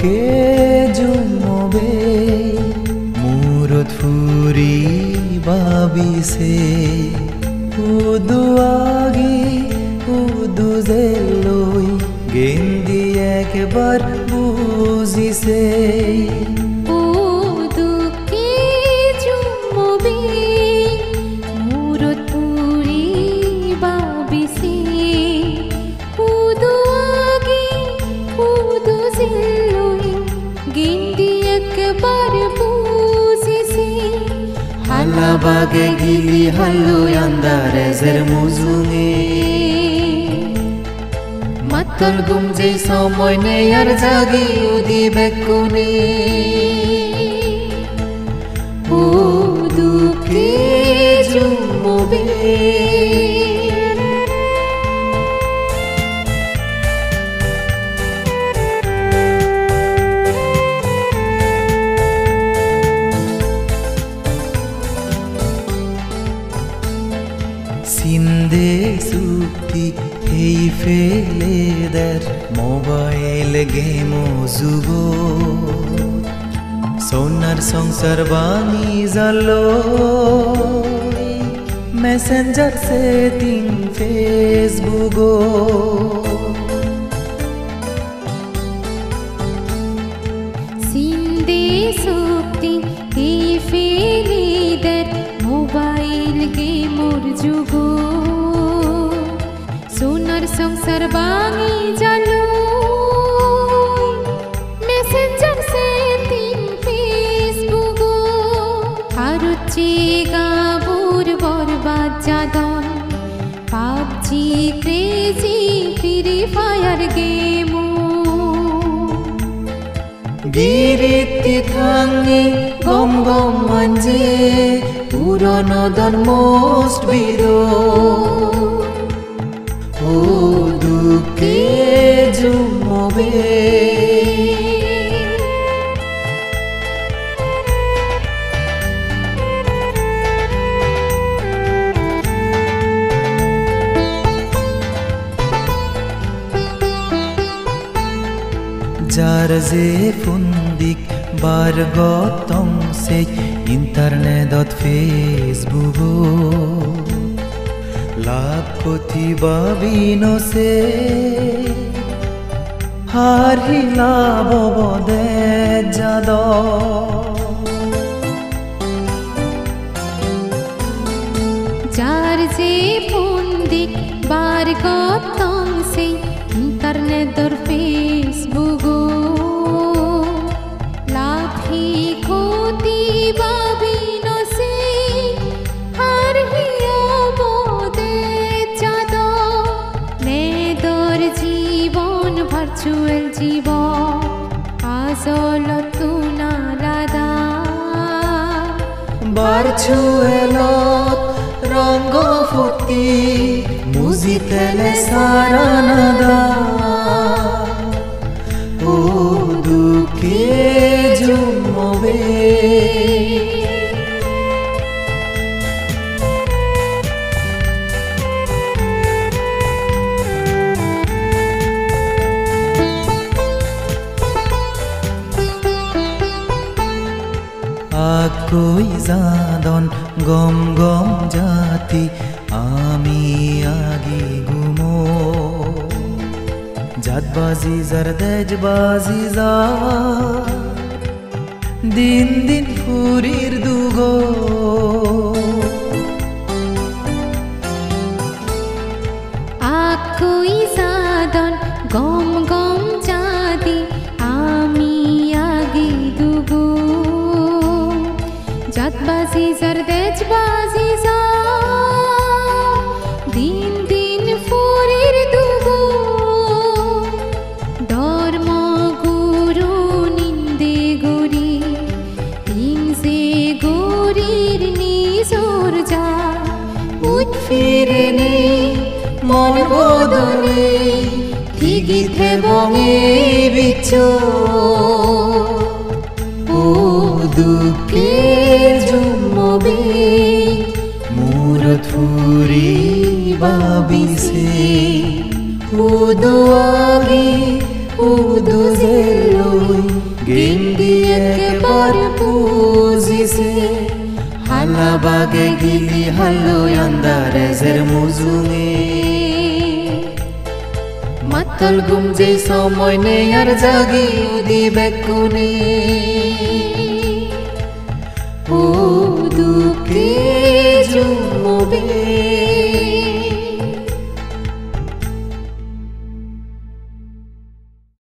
দুকে জুমবে মূৰত ফুৰি ভাবিছে উদুৱাগি উদুজেলৈ গেন্দি একবাৰ বুজিছে Bage gili hallu yandare zer muzunge Matal gumje somoy ne yar jagi udi bekune Uduke jumobe Sinde sukti hei fele der mobile game zugo sonar sangsar bani jalo messenger setting facebook Sinde sukti hei fele der mobile game जुगो सोनार संसार बांगी जालो messenger setting Facebook हारुची गाबुर बरबाद जादन PUBG crazy Free Fire game गिरिति खांगी गम गम मंजे পুরনো দন মোস্ট বিরো ও দুকে জুমবে যার যে ফুন্দিক বার গতম সে ইন্টারনেটত ফেসবুক লাভ কথি ভাবিনছে হাৰি লাভ বদে যাদ যাৰ যে ফুন্দিক বাৰ গতম সে ইন্টাৰনেটৰ ফেসবুক লাভি ক্ষতি ভাবিনছে হাৰি বদে যাদ নেদর জীবন ভার্চুয়াল জীবন আসলত নালাদা ভার্চুয়ালত রঙ ফুটি মুজিতেলে সারানাদা ও দুকে জুমবে আকই জাদন গম গম জাতি আমি আগি গুমো জাতবাজি জরদেজবাজি যা দিন দিন ফুরির দুগো আকই জাদন গম গম জাতি আমি আগি দুগো জাতবাজি জরদেজবাজি যা দিন দিন ফুরির দুগো ধর্ম গুরু নিন্দে গরি হিংসে গরির নিজর যা উৎফিরে নেই মন বদলে ঠিকিতে বঙে বিচ ও দুকে জুমবে মূৰত ফুৰি ভাবিছে উদুৱাগি উদুজে লৈ গিন্দি একেবারে পুজিছে হালা বাগে গিলি হালো আন্দারেজের মুজুঙে মাতাল ঘুম যে সময় নেই আর জাগি উদিবে কোনে ও দুঃখে জুমবে